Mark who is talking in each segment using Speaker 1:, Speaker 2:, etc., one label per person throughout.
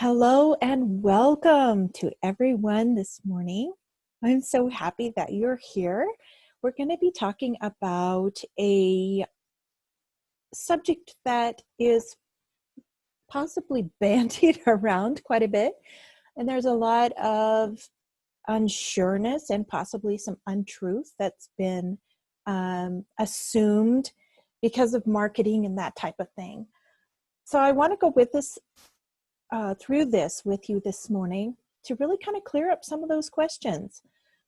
Speaker 1: Hello and welcome to everyone this morning. I'm so happy that you're here. We're going to be talking about a subject that is possibly bandied around quite a bit, and there's a lot of unsureness and possibly some untruth that's been assumed because of marketing and that type of thing. So I want to go with this through this with you this morning to really kind of clear up some of those questions.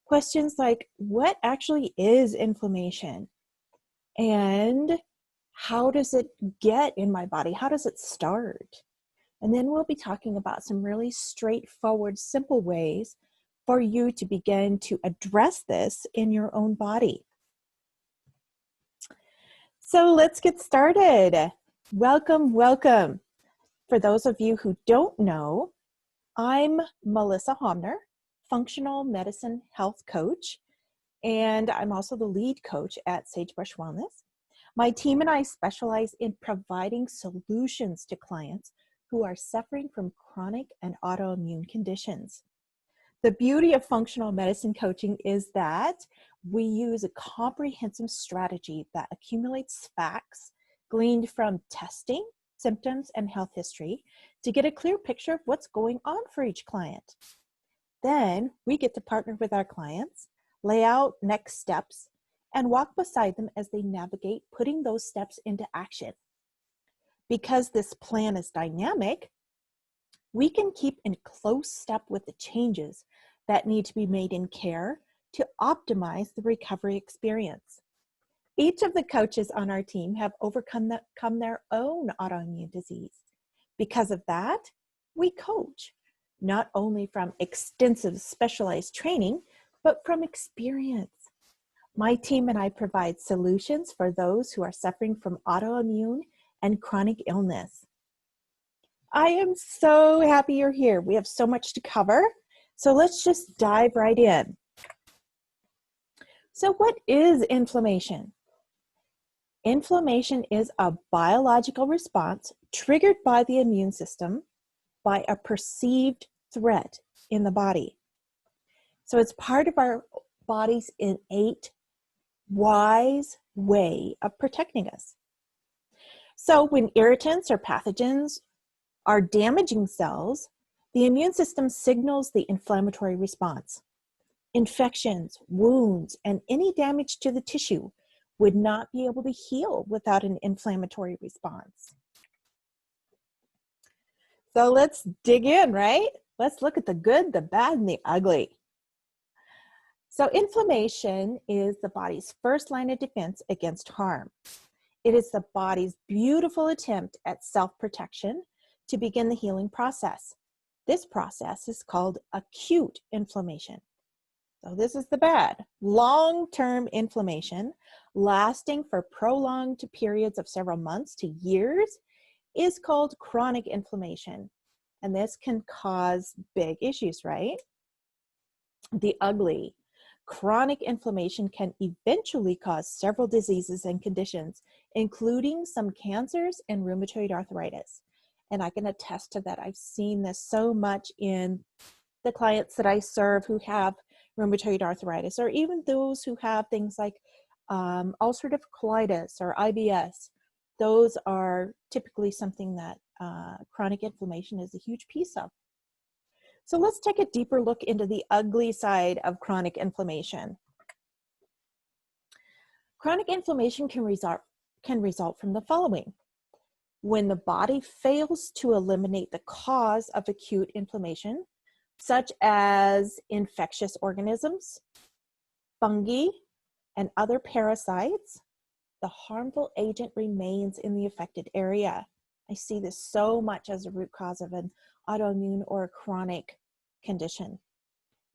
Speaker 1: Questions like, what actually is inflammation? And how does it get in my body? How does it start? And then we'll be talking about some really straightforward, simple ways for you to begin to address this in your own body. So let's get started. Welcome, welcome. For those of you who don't know, I'm Melissa Homner, functional medicine health coach, and I'm also the lead coach at Sagebrush Wellness. My team and I specialize in providing solutions to clients who are suffering from chronic and autoimmune conditions. The beauty of functional medicine coaching is that we use a comprehensive strategy that accumulates facts gleaned from testing, symptoms, and health history to get a clear picture of what's going on for each client. Then we get to partner with our clients, lay out next steps, and walk beside them as they navigate putting those steps into action. Because this plan is dynamic, we can keep in close step with the changes that need to be made in care to optimize the recovery experience. Each of the coaches on our team have overcome their own autoimmune disease. Because of that, we coach, not only from extensive specialized training, but from experience. My team and I provide solutions for those who are suffering from autoimmune and chronic illness. I am so happy you're here. We have so much to cover, so let's just dive right in. So what is inflammation? Inflammation is a biological response triggered by the immune system by a perceived threat in the body. So it's part of our body's innate, wise way of protecting us. So when irritants or pathogens are damaging cells, the immune system signals the inflammatory response. Infections, wounds, and any damage to the tissue would not be able to heal without an inflammatory response. So let's dig in, right? Let's look at the good, the bad, and the ugly. So inflammation is the body's first line of defense against harm. It is the body's beautiful attempt at self-protection to begin the healing process. This process is called acute inflammation. So this is the bad. Long-term inflammation, lasting for prolonged periods of several months to years, is called chronic inflammation. And this can cause big issues, right? The ugly. Chronic inflammation can eventually cause several diseases and conditions, including some cancers and rheumatoid arthritis. And I can attest to that. I've seen this so much in the clients that I serve who have rheumatoid arthritis, or even those who have things like ulcerative colitis or IBS. Those are typically something that chronic inflammation is a huge piece of. So let's take a deeper look into the ugly side of chronic inflammation. Chronic inflammation can result from the following. When the body fails to eliminate the cause of acute inflammation, such as infectious organisms, fungi, and other parasites, the harmful agent remains in the affected area. I see this so much as a root cause of an autoimmune or a chronic condition.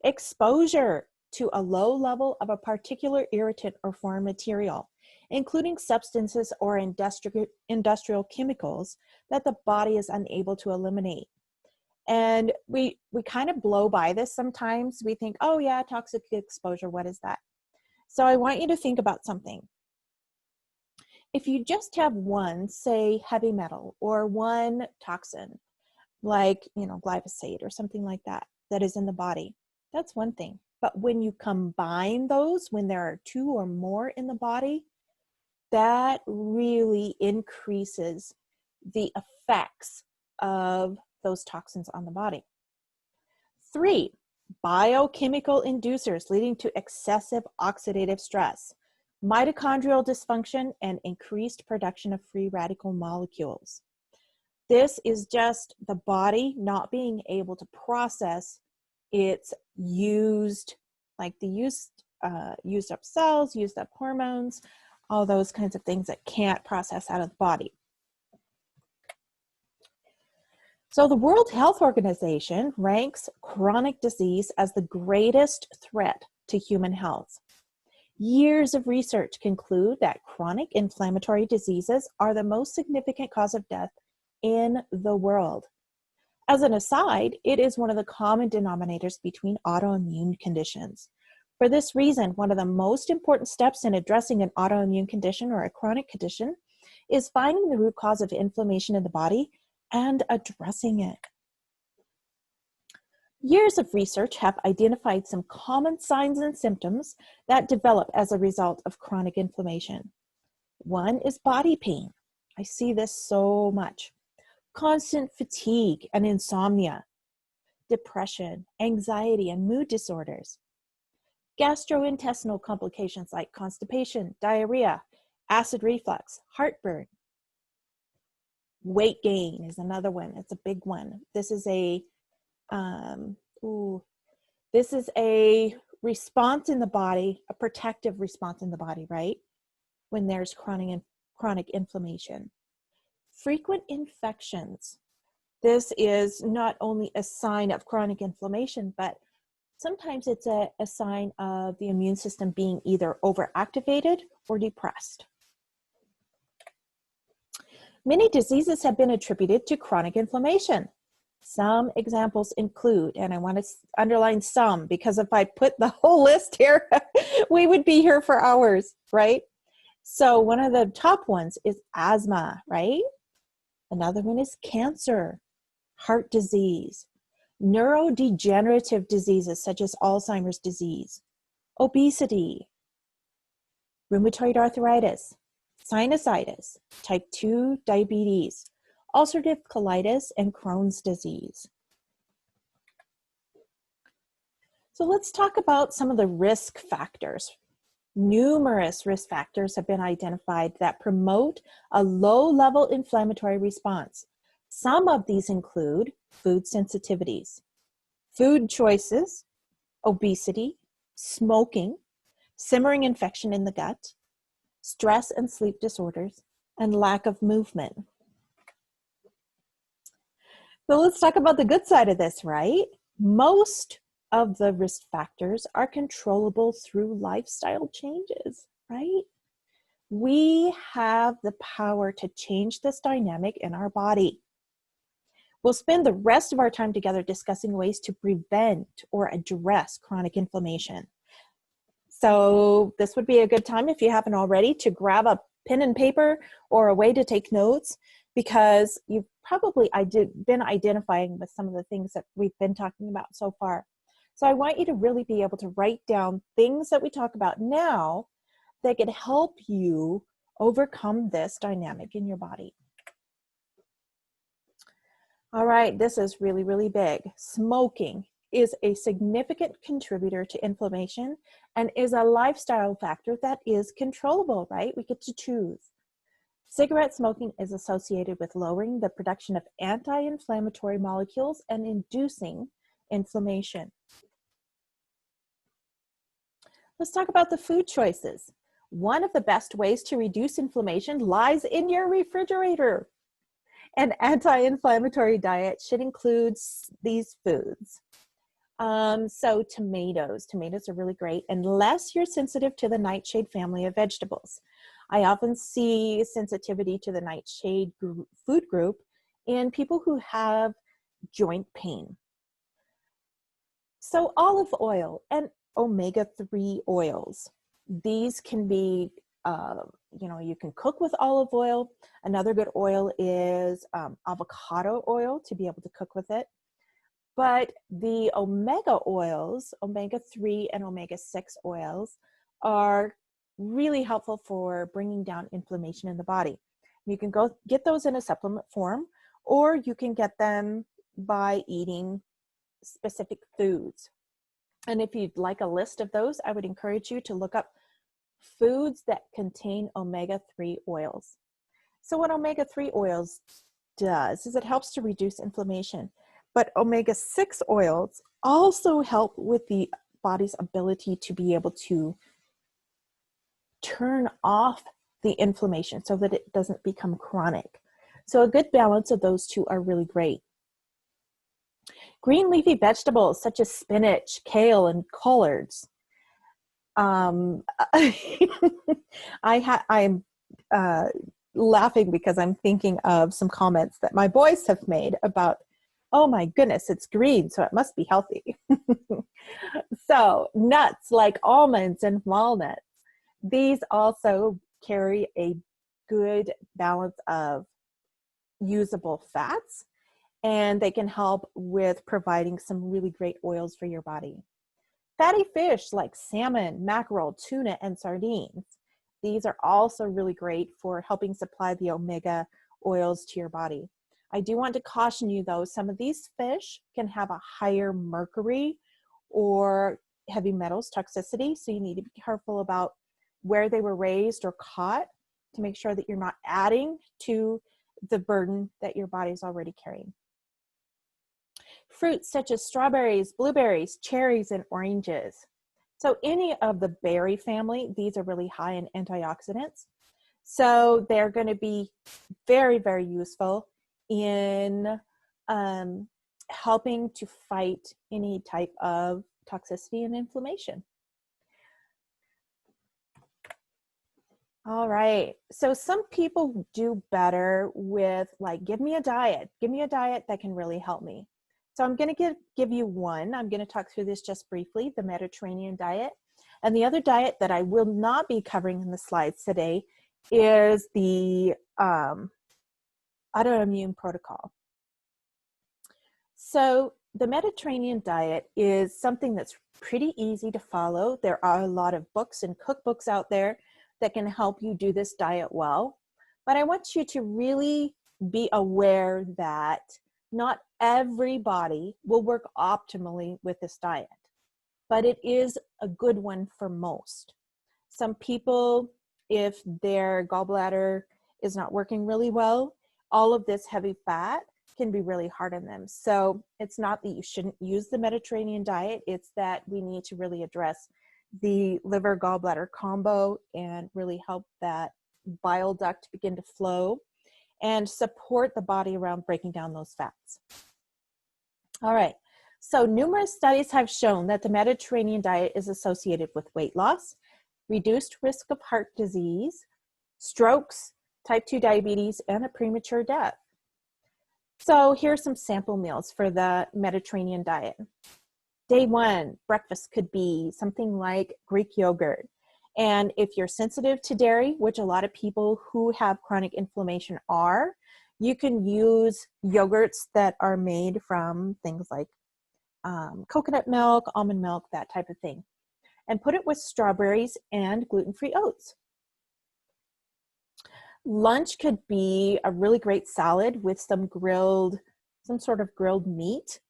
Speaker 1: Exposure to a low level of a particular irritant or foreign material, including substances or industrial chemicals that the body is unable to eliminate. And we kind of blow by this sometimes. We think, oh yeah, toxic exposure, what is that? So I want you to think about something. If you just have one, say heavy metal, or one toxin, like, glyphosate or something like that, that is in the body. That's one thing. But when you combine those, when there are two or more in the body, that really increases the effects of those toxins on the body. 3, biochemical inducers leading to excessive oxidative stress, mitochondrial dysfunction, and increased production of free radical molecules. This is just the body not being able to process its used up cells, used up hormones, all those kinds of things that can't process out of the body. So the World Health Organization ranks chronic disease as the greatest threat to human health. Years of research conclude that chronic inflammatory diseases are the most significant cause of death in the world. As an aside, it is one of the common denominators between autoimmune conditions. For this reason, one of the most important steps in addressing an autoimmune condition or a chronic condition is finding the root cause of inflammation in the body and addressing it. Years of research have identified some common signs and symptoms that develop as a result of chronic inflammation. One is body pain. I see this so much. Constant fatigue and insomnia, depression, anxiety, and mood disorders. Gastrointestinal complications like constipation, diarrhea, acid reflux, heartburn. Weight gain is another one. It's a big one. This is a response in the body, a protective response in the body, right? When there's chronic inflammation. Frequent infections. This is not only a sign of chronic inflammation, but sometimes it's a sign of the immune system being either overactivated or depressed. Many diseases have been attributed to chronic inflammation. Some examples include, and I want to underline some, because if I put the whole list here, we would be here for hours, right? So one of the top ones is asthma, right? Another one is cancer, heart disease, neurodegenerative diseases such as Alzheimer's disease, obesity, rheumatoid arthritis, sinusitis, type 2 diabetes, ulcerative colitis, and Crohn's disease. So let's talk about some of the risk factors. Numerous risk factors have been identified that promote a low-level inflammatory response. Some of these include food sensitivities, food choices, obesity, smoking, simmering infection in the gut, stress and sleep disorders, and lack of movement. So let's talk about the good side of this, right? Most of the risk factors are controllable through lifestyle changes, right? We have the power to change this dynamic in our body. We'll spend the rest of our time together discussing ways to prevent or address chronic inflammation. So this would be a good time, if you haven't already, to grab a pen and paper or a way to take notes, because you've probably been identifying with some of the things that we've been talking about so far. So I want you to really be able to write down things that we talk about now that could help you overcome this dynamic in your body. All right, this is really, really big. Smoking is a significant contributor to inflammation and is a lifestyle factor that is controllable, right? We get to choose. Cigarette smoking is associated with lowering the production of anti-inflammatory molecules and inducing inflammation. Let's talk about the food choices. One of the best ways to reduce inflammation lies in your refrigerator. An anti-inflammatory diet should include these foods. So tomatoes are really great, unless you're sensitive to the nightshade family of vegetables. I often see sensitivity to the nightshade food group in people who have joint pain. So olive oil and omega-3 oils, these can be You know, you can cook with olive oil. Another good oil is avocado oil to be able to cook with it. But the omega oils, omega-3 and omega-6 oils, are really helpful for bringing down inflammation in the body. You can go get those in a supplement form, or you can get them by eating specific foods. And if you'd like a list of those, I would encourage you to look up foods that contain omega-3 oils. So what omega-3 oils does is it helps to reduce inflammation. But omega-6 oils also help with the body's ability to be able to turn off the inflammation so that it doesn't become chronic. So a good balance of those two are really great. Green leafy vegetables such as spinach, kale, and collards. I'm laughing because I'm thinking of some comments that my boys have made about, oh my goodness, it's green, so it must be healthy. So nuts like almonds and walnuts, these also carry a good balance of usable fats, and they can help with providing some really great oils for your body. Fatty fish like salmon, mackerel, tuna, and sardines. These are also really great for helping supply the omega oils to your body. I do want to caution you though, some of these fish can have a higher mercury or heavy metals toxicity, so you need to be careful about where they were raised or caught to make sure that you're not adding to the burden that your body's already carrying. Fruits such as strawberries, blueberries, cherries, and oranges. So any of the berry family, these are really high in antioxidants. So they're going to be very, very useful in helping to fight any type of toxicity and inflammation. All right, so some people do better with like, give me a diet that can really help me. So I'm going to give you one. I'm going to talk through this just briefly, the Mediterranean diet. And the other diet that I will not be covering in the slides today is the autoimmune protocol. So the Mediterranean diet is something that's pretty easy to follow. There are a lot of books and cookbooks out there that can help you do this diet well. But I want you to really be aware that not everybody will work optimally with this diet, but it is a good one for most. Some people, if their gallbladder is not working really well, all of this heavy fat can be really hard on them. So it's not that you shouldn't use the Mediterranean diet, it's that we need to really address the liver gallbladder combo and really help that bile duct begin to flow and support the body around breaking down those fats. All right, so numerous studies have shown that the Mediterranean diet is associated with weight loss, reduced risk of heart disease, strokes, type 2 diabetes, and a premature death. So here's some sample meals for the Mediterranean diet. Day one, breakfast could be something like Greek yogurt. And if you're sensitive to dairy, which a lot of people who have chronic inflammation are, you can use yogurts that are made from things like coconut milk, almond milk, that type of thing. And put it with strawberries and gluten-free oats. Lunch could be a really great salad with some sort of grilled meat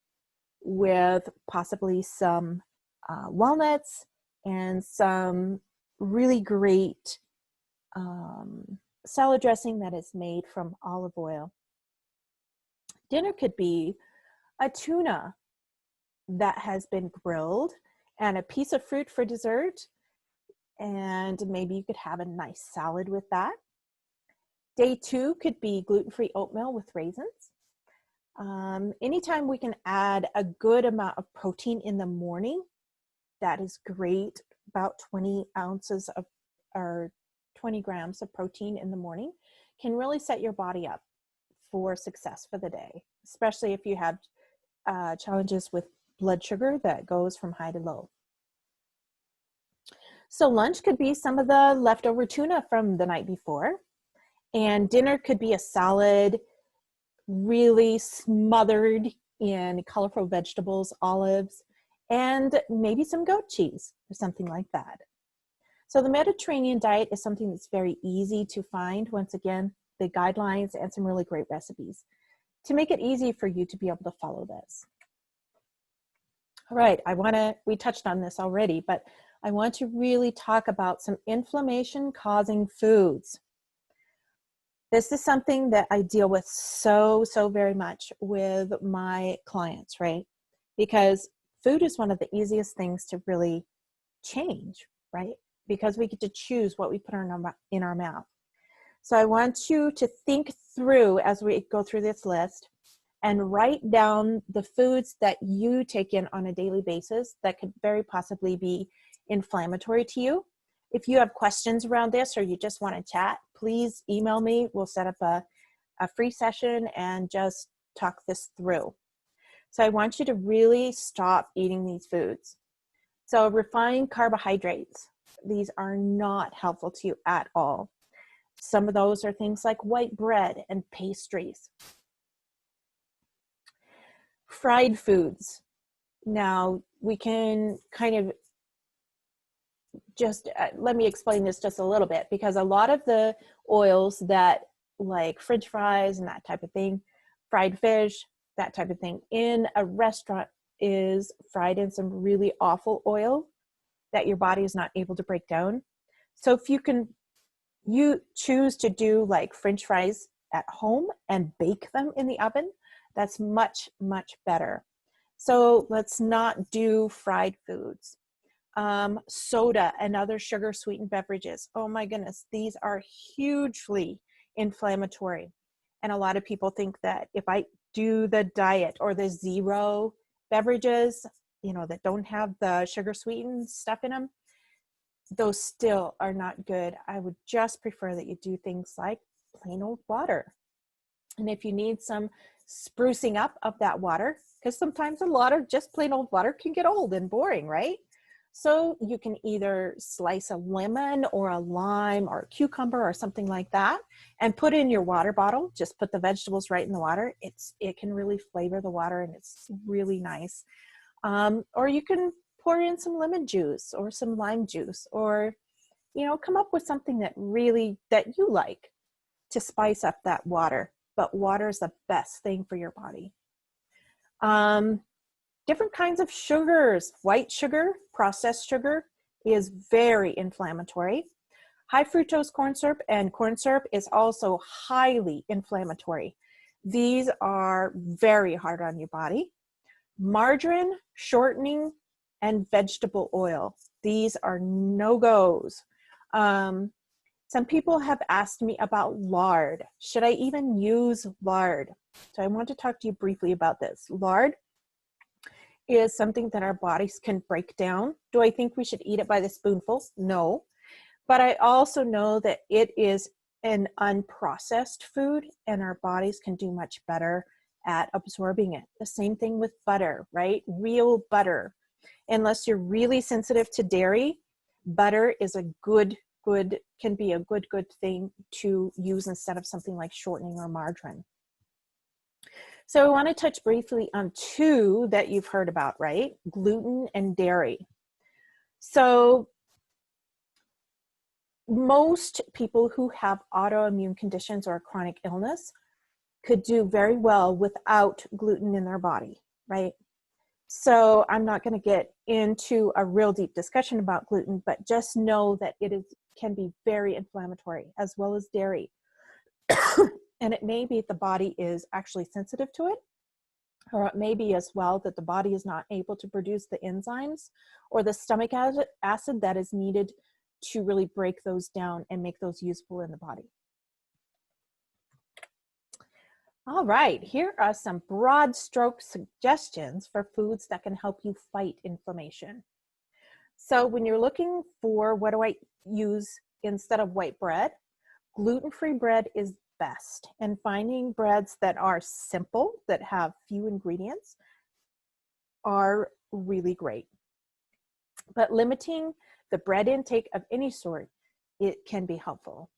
Speaker 1: with possibly some walnuts and some really great salad dressing that is made from olive oil. Dinner could be a tuna that has been grilled and a piece of fruit for dessert, and maybe you could have a nice salad with that. Day two could be gluten-free oatmeal with raisins. Anytime we can add a good amount of protein in the morning, that is great. About 20 ounces of, or 20 grams of protein in the morning can really set your body up for success for the day, especially if you have challenges with blood sugar that goes from high to low. So lunch could be some of the leftover tuna from the night before, and dinner could be a salad really smothered in colorful vegetables, olives, and maybe some goat cheese or something like that. So the Mediterranean diet is something that's very easy to find. Once again, the guidelines and some really great recipes to make it easy for you to be able to follow this. All right, we touched on this already, but I want to really talk about some inflammation causing foods. This is something that I deal with so very much with my clients, right? Because food is one of the easiest things to really change, right? Because we get to choose what we put in our mouth. So I want you to think through as we go through this list and write down the foods that you take in on a daily basis that could very possibly be inflammatory to you. If you have questions around this or you just want to chat, please email me. We'll set up a free session and just talk this through. So I want you to really stop eating these foods. So refined carbohydrates, these are not helpful to you at all. Some of those are things like white bread and pastries. Fried foods. Now we can kind of just, let me explain this just a little bit, because a lot of the oils that like French fries and that type of thing, fried fish, that type of thing in a restaurant is fried in some really awful oil that your body is not able to break down. So if you choose to do like French fries at home and bake them in the oven, that's much better. So let's not do fried foods. Soda and other sugar sweetened beverages. Oh my goodness, these are hugely inflammatory. And a lot of people think that if I do the diet or the zero beverages, that don't have the sugar sweetened stuff in them, those still are not good. I would just prefer that you do things like plain old water. And if you need some sprucing up of that water, because sometimes a lot of just plain old water can get old and boring, right? So you can either slice a lemon or a lime or a cucumber or something like that and put in your water bottle. Just put the vegetables right in the water. It can really flavor the water and it's really nice. Or you can pour in some lemon juice or some lime juice, or come up with something that you like to spice up that water. But water is the best thing for your body. Different kinds of sugars. White sugar, processed sugar, is very inflammatory. High fructose corn syrup and corn syrup is also highly inflammatory. These are very hard on your body. Margarine, shortening, and vegetable oil. These are no-goes. Some people have asked me about lard. Should I even use lard? So I want to talk to you briefly about this. Lard is something that our bodies can break down. Do I think we should eat it by the spoonful? No. But I also know that it is an unprocessed food and our bodies can do much better at absorbing it. The same thing with butter, right? Real butter. Unless you're really sensitive to dairy, butter is can be a good thing to use instead of something like shortening or margarine. So I want to touch briefly on two that you've heard about, right? Gluten and dairy. So most people who have autoimmune conditions or chronic illness could do very well without gluten in their body, right? So I'm not going to get into a real deep discussion about gluten, but just know that can be very inflammatory, as well as dairy. And it may be the body is actually sensitive to it, or it may be as well that the body is not able to produce the enzymes or the stomach acid that is needed to really break those down and make those useful in the body. All right, here are some broad stroke suggestions for foods that can help you fight inflammation. So when you're looking for what do I use instead of white bread, gluten-free bread is best. And finding breads that are simple, that have few ingredients, are really great. But limiting the bread intake of any sort, it can be helpful,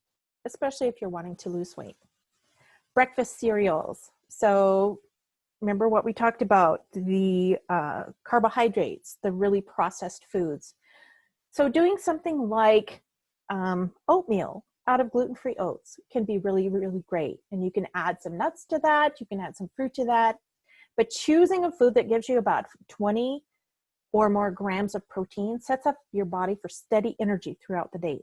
Speaker 1: especially if you're wanting to lose weight. Breakfast cereals. So remember what we talked about, the carbohydrates, the really processed foods. So doing something like oatmeal out of gluten-free oats can be really, really great. And you can add some nuts to that. You can add some fruit to that. But choosing a food that gives you about 20 or more grams of protein sets up your body for steady energy throughout the day.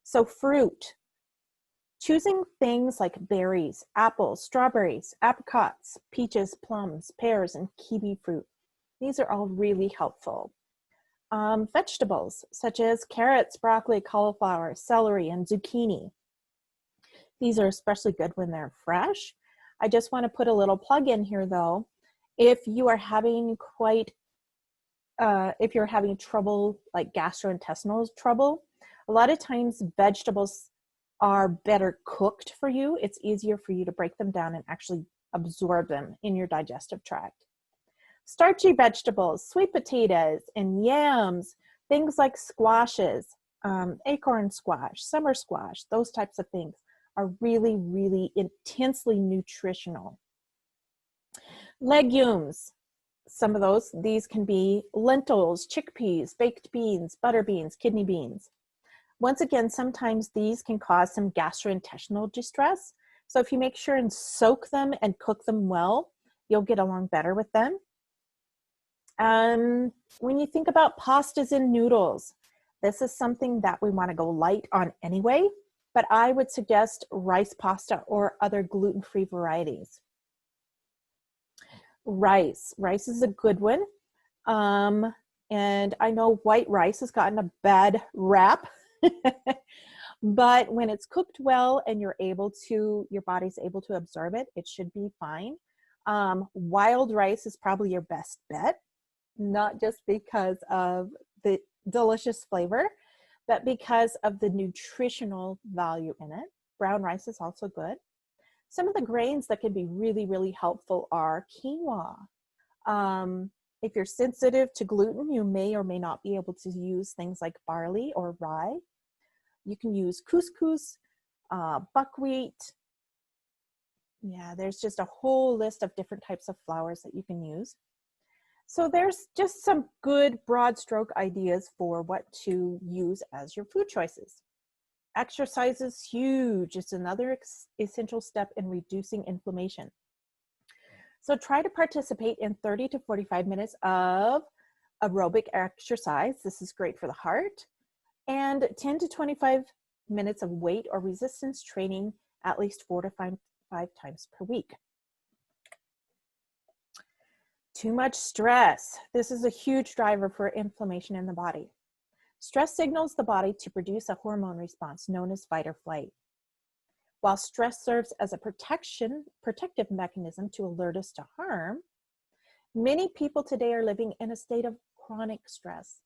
Speaker 1: So fruit, choosing things like berries, apples, strawberries, apricots, peaches, plums, pears, and kiwi fruit. These are all really helpful. Vegetables such as carrots, broccoli, cauliflower, celery, and zucchini. These are especially good when they're fresh. I just want to put a little plug in here though. If you are having if you're having trouble, like gastrointestinal trouble, a lot of times vegetables are better cooked for you. It's easier for you to break them down and actually absorb them in your digestive tract. Starchy vegetables, sweet potatoes and yams, things like squashes, acorn squash, summer squash, those types of things are really, really intensely nutritional. Legumes, some of these can be lentils, chickpeas, baked beans, butter beans, kidney beans. Once again, sometimes these can cause some gastrointestinal distress. So if you make sure and soak them and cook them well, you'll get along better with them. When you think about pastas and noodles, this is something that we want to go light on anyway, but I would suggest rice pasta or other gluten-free varieties. Rice is a good one. And I know white rice has gotten a bad rap, but when it's cooked well and your body's able to absorb it, it should be fine. Wild rice is probably your best bet, not just because of the delicious flavor, but because of the nutritional value in it. Brown rice is also good. Some of the grains that can be really, really helpful are quinoa. If you're sensitive to gluten, you may or may not be able to use things like barley or rye. You can use couscous, buckwheat. Yeah, there's just a whole list of different types of flours that you can use. So there's just some good broad stroke ideas for what to use as your food choices. Exercise is huge. It's another essential step in reducing inflammation. So try to participate in 30 to 45 minutes of aerobic exercise. This is great for the heart. And 10 to 25 minutes of weight or resistance training at least 4 to 5 times per week. Too much stress. This is a huge driver for inflammation in the body. Stress signals the body to produce a hormone response known as fight or flight. While stress serves as a protective mechanism to alert us to harm, many people today are living in a state of chronic stress.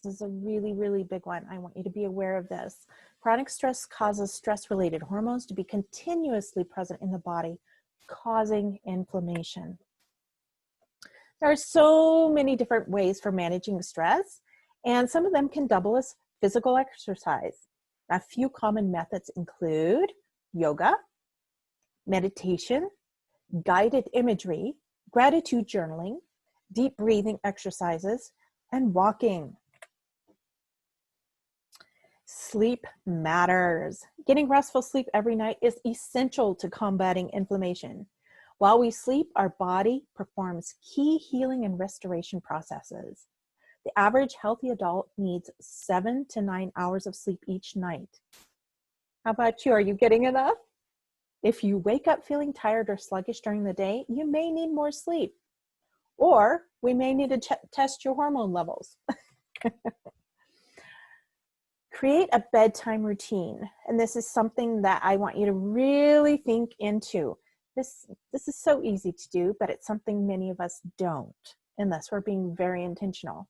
Speaker 1: This is a really, really big one. I want you to be aware of this. Chronic stress causes stress-related hormones to be continuously present in the body, causing inflammation. There are so many different ways for managing stress, and some of them can double as physical exercise. A few common methods include yoga, meditation, guided imagery, gratitude journaling, deep breathing exercises, and walking. Sleep matters. Getting restful sleep every night is essential to combating inflammation. While we sleep, our body performs key healing and restoration processes. The average healthy adult needs 7 to 9 hours of sleep each night. How about you? Are you getting enough? If you wake up feeling tired or sluggish during the day, you may need more sleep. Or we may need to test your hormone levels. Create a bedtime routine. And this is something that I want you to really think into. This is so easy to do, but it's something many of us don't, unless we're being very intentional.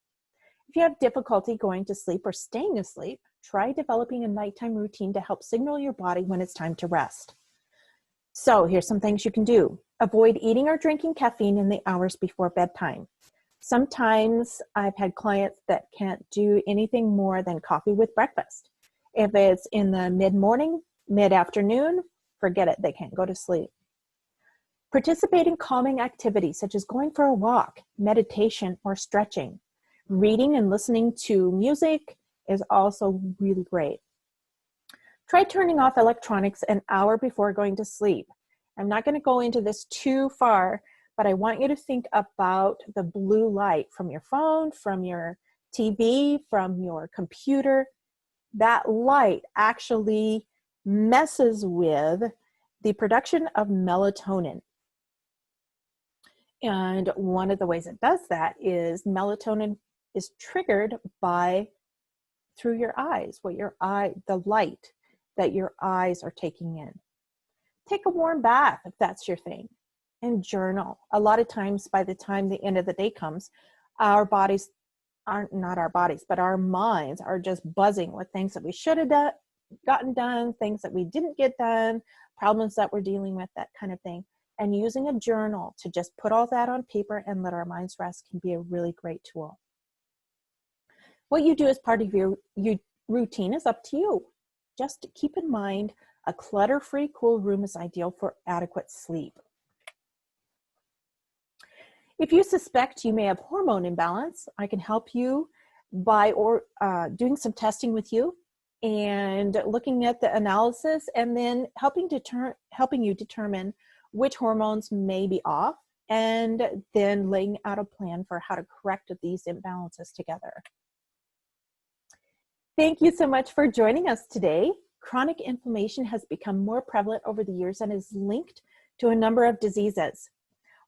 Speaker 1: If you have difficulty going to sleep or staying asleep, try developing a nighttime routine to help signal your body when it's time to rest. So here's some things you can do. Avoid eating or drinking caffeine in the hours before bedtime. Sometimes I've had clients that can't do anything more than coffee with breakfast. If it's in the mid-morning, mid-afternoon, forget it, they can't go to sleep. Participate in calming activities such as going for a walk, meditation, or stretching. Reading and listening to music is also really great. Try turning off electronics an hour before going to sleep. I'm not going to go into this too far, but I want you to think about the blue light from your phone, from your TV, from your computer. That light actually messes with the production of melatonin. And one of the ways it does that is melatonin is triggered through your eyes, the light that your eyes are taking in. Take a warm bath if that's your thing, and journal. A lot of times by the time the end of the day comes, our minds are just buzzing with things that we should have gotten done, things that we didn't get done, problems that we're dealing with, that kind of thing. And using a journal to just put all that on paper and let our minds rest can be a really great tool. What you do as part of your routine is up to you. Just keep in mind, a clutter-free, cool room is ideal for adequate sleep. If you suspect you may have hormone imbalance, I can help you by doing some testing with you and looking at the analysis, and then helping you determine which hormones may be off, and then laying out a plan for how to correct these imbalances together. Thank you so much for joining us today. Chronic inflammation has become more prevalent over the years and is linked to a number of diseases.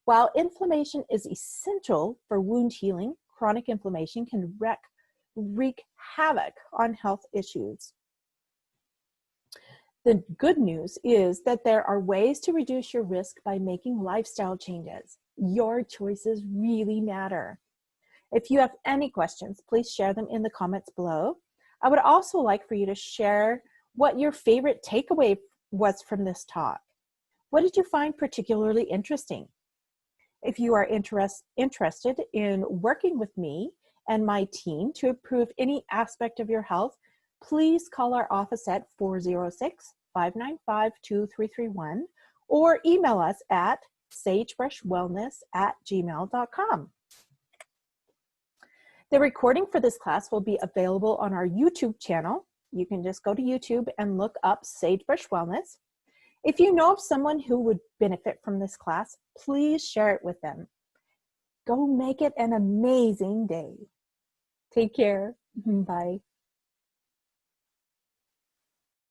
Speaker 1: While inflammation is essential for wound healing, chronic inflammation can wreak havoc on health issues. The good news is that there are ways to reduce your risk by making lifestyle changes. Your choices really matter. If you have any questions, please share them in the comments below. I would also like for you to share what your favorite takeaway was from this talk. What did you find particularly interesting? If you are interested in working with me and my team to improve any aspect of your health, please call our office at 406-595-2331 or email us at sagebrushwellness@gmail.com. The recording for this class will be available on our YouTube channel. You can just go to YouTube and look up Sagebrush Wellness. If you know of someone who would benefit from this class, please share it with them. Go make it an amazing day. Take care. Bye.